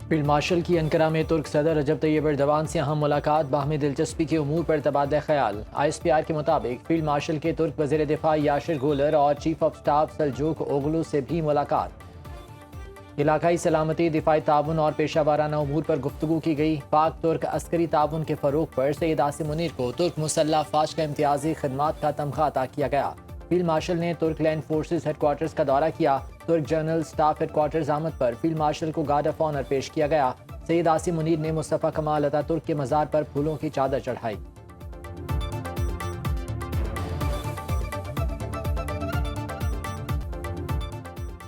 Field marshal کی Ankara میں ترک صدر رجب طیب ایردوان سے اہم ملاقات، باہمی دلچسپی کے امور پر تبادلہ خیال۔ ISPR کے مطابق فیلڈ مارشل کے ترک وزیر دفاع یاشر گولر اور چیف آف سٹاف سلجوق اوغلو سے بھی ملاقات۔ علاقائی سلامتی، دفاعی تعاون اور پیشہ ورانہ امور پر گفتگو کی گئی۔ پاک ترک عسکری تعاون کے فروغ پر سید عاصم منیر کو ترک مسلح افواج کا امتیازی خدمات کا تمغہ عطا کیا گیا۔ فیلڈ مارشل نے ترک لینڈ فورسز ہیڈ کوارٹرز کا دورہ کیا۔ ترک جنرل سٹاف ہیڈ کوارٹرز آمد پر فیلڈ مارشل کو گارڈ آف آنر پیش کیا گیا۔ سید عاصم منیر نے مصطفیٰ کمال اتا ترک کے مزار پر پھولوں کی چادر چڑھائی۔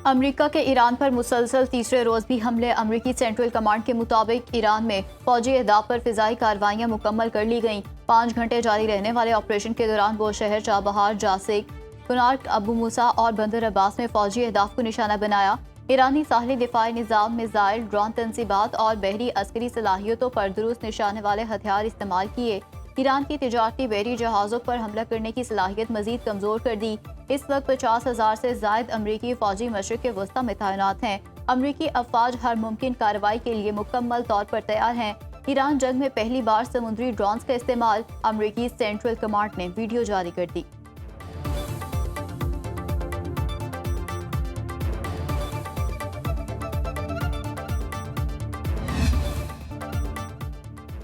امریکہ کے ایران پر مسلسل تیسرے روز بھی حملے۔ امریکی سینٹرل کمانڈ کے مطابق ایران میں فوجی اہداف پر فضائی کارروائیاں مکمل کر لی گئیں۔ 5 گھنٹے جاری رہنے والے آپریشن کے دوران وہ شہر چابہار، جاسک، کنارک، ابو موسیٰ اور بندر عباس میں فوجی اہداف کو نشانہ بنایا۔ ایرانی ساحلی دفاعی نظام، میزائل، ڈرون تنصیبات اور بحری عسکری صلاحیتوں پر درست نشانے والے ہتھیار استعمال کیے۔ ایران کی تجارتی بحری جہازوں پر حملہ کرنے کی صلاحیت مزید کمزور کر دی۔ اس وقت 50,000 سے زائد امریکی فوجی مشرق وسطیٰ میں تعینات ہیں۔ امریکی افواج ہر ممکن کارروائی کے لیے مکمل طور پر تیار ہیں۔ ایران جنگ میں پہلی بار سمندری ڈرونز کا استعمال، امریکی سینٹرل کمانڈ نے ویڈیو جاری کر دی۔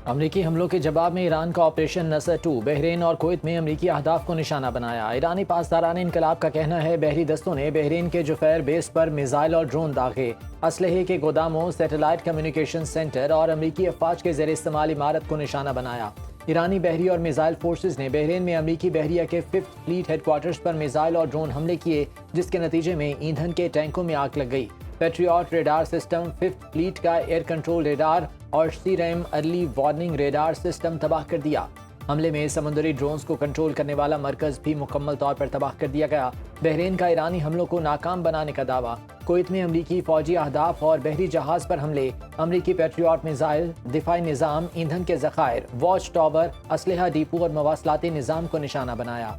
امریکی حملوں کے جواب میں ایران کا آپریشن نصر 2 بحرین اور کویت میں امریکی اہداف کو نشانہ بنایا۔ ایرانی پاسداران انقلاب کا کہنا ہے بحری دستوں نے بحرین کے جفیر بیس پر میزائل اور ڈرون داغے۔ اسلحے کے گوداموں، سیٹلائٹ کمیونیکیشن سینٹر اور امریکی افواج کے زیر استعمال عمارت کو نشانہ بنایا۔ ایرانی بحری اور میزائل فورسز نے بحرین میں امریکی بحریہ کے 5th فلیٹ ہیڈ کوارٹرز پر میزائل اور ڈرون حملے کیے، جس کے نتیجے میں ایندھن کے ٹینکوں میں آگ لگ گئی۔ Patriot radar system, 5th flat کا ایئر کنٹرول ریڈار اور serum early warning radar system تباہ کر دیا۔ حملے میں سمندری ڈرونز کو کنٹرول کرنے والا مرکز بھی مکمل طور پر تباہ کر دیا گیا۔ بحرین کا ایرانی حملوں کو ناکام بنانے کا دعویٰ۔ کویت میں امریکی فوجی اہداف اور بحری جہاز پر حملے، امریکی پیٹریوٹ میزائل، دفاعی نظام، ایندھن کے ذخائر، واچ ٹاور، اسلحہ ڈیپو اور مواصلاتی نظام کو نشانہ بنایا۔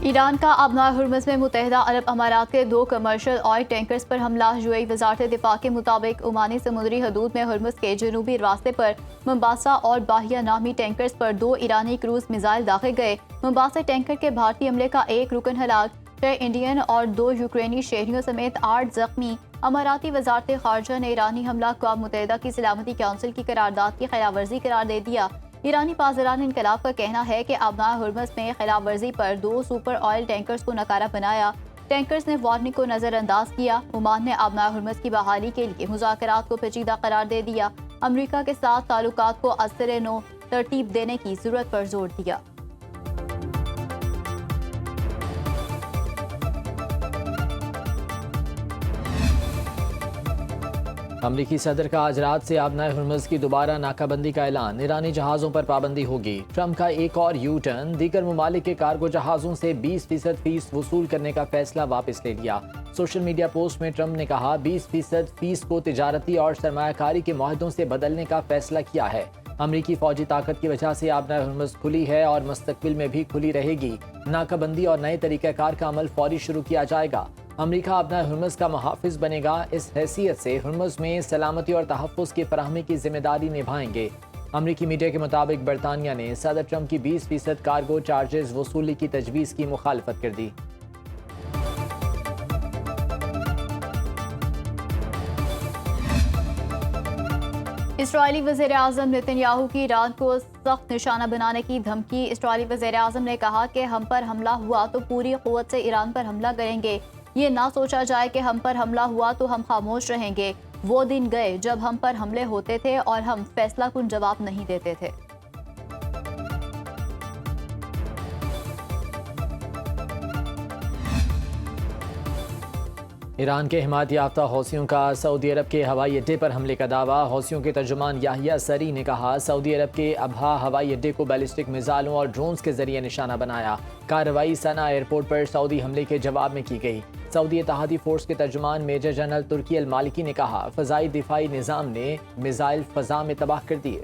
ایران کا آبنائے ہرمز میں متحدہ عرب امارات کے 2 کمرشل آئل ٹینکرز پر حملہ۔ UAE وزارت دفاع کے مطابق عمانی سمندری حدود میں ہرمز کے جنوبی راستے پر ممباسا اور باہیہ نامی ٹینکرز پر 2 ایرانی کروز میزائل داغے گئے۔ ممباسا ٹینکر کے بھارتی عملے کا 1 رکن ہلاک، 6 انڈین اور 2 یوکرینی شہریوں سمیت 8 زخمی۔ اماراتی وزارت خارجہ نے ایرانی حملہ اقوام متحدہ کی سلامتی کونسل کی قرارداد کی خلاف ورزی قرار دے دیا۔ ایرانی پاسداران انقلاب کا کہنا ہے کہ آبنائے ہرمز میں خلاف ورزی پر 2 سپر آئل ٹینکرز کو ناکارہ بنایا۔ ٹینکرز نے وارننگ کو نظر انداز کیا۔ عمان نے آبنائے ہرمز کی بحالی کے لیے مذاکرات کو پیچیدہ قرار دے دیا۔ امریکہ کے ساتھ تعلقات کو از سر نو ترتیب دینے کی ضرورت پر زور دیا۔ امریکی صدر کا آج رات سے آبنائے ہرمز کی دوبارہ ناکہ بندی کا اعلان، ایرانی جہازوں پر پابندی ہوگی۔ ٹرمپ کا ایک اور یو ٹرن، دیگر ممالک کے کارگو جہازوں سے 20% فیس وصول کرنے کا فیصلہ واپس لے لیا۔ سوشل میڈیا پوسٹ میں ٹرمپ نے کہا 20% فیس کو تجارتی اور سرمایہ کاری کے معاہدوں سے بدلنے کا فیصلہ کیا ہے۔ امریکی فوجی طاقت کی وجہ سے آبنائے ہرمز کھلی ہے اور مستقبل میں بھی کھلی رہے گی۔ ناکہ بندی اور نئے طریقہ کار کا عمل فوری شروع کیا جائے گا۔ امریکہ آبنائے ہرمز کا محافظ بنے گا۔ اس حیثیت سے ہرمز میں سلامتی اور تحفظ کی فراہمی کی ذمہ داری نبھائیں گے۔ امریکی میڈیا کے مطابق برطانیہ نے صدر ٹرمپ کی 20% کارگو چارجز وصولی کی تجویز کی مخالفت کر دی۔ اسرائیلی وزیر اعظم نیتن یاہو کی ایران کو سخت نشانہ بنانے کی دھمکی۔ اسرائیلی وزیر اعظم نے کہا کہ ہم پر حملہ ہوا تو پوری قوت سے ایران پر حملہ کریں گے۔ یہ نہ سوچا جائے کہ ہم پر حملہ ہوا تو ہم خاموش رہیں گے۔ وہ دن گئے جب ہم پر حملے ہوتے تھے اور ہم فیصلہ کن جواب نہیں دیتے تھے۔ ایران کے حمایت یافتہ حوثیوں کا سعودی عرب کے ہوائی اڈے پر حملے کا دعویٰ۔ حوثیوں کے ترجمان یحییٰ سری نے کہا سعودی عرب کے ابہا ہوائی اڈے کو بیلسٹک میزائلوں اور ڈرونز کے ذریعے نشانہ بنایا۔ کارروائی صنعا ایئرپورٹ پر سعودی حملے کے جواب میں کی گئی۔ سعودی اتحادی فورس کے ترجمان میجر جنرل ترکی المالکی نے کہا فضائی دفاعی نظام نے میزائل فضا میں تباہ کر دیے۔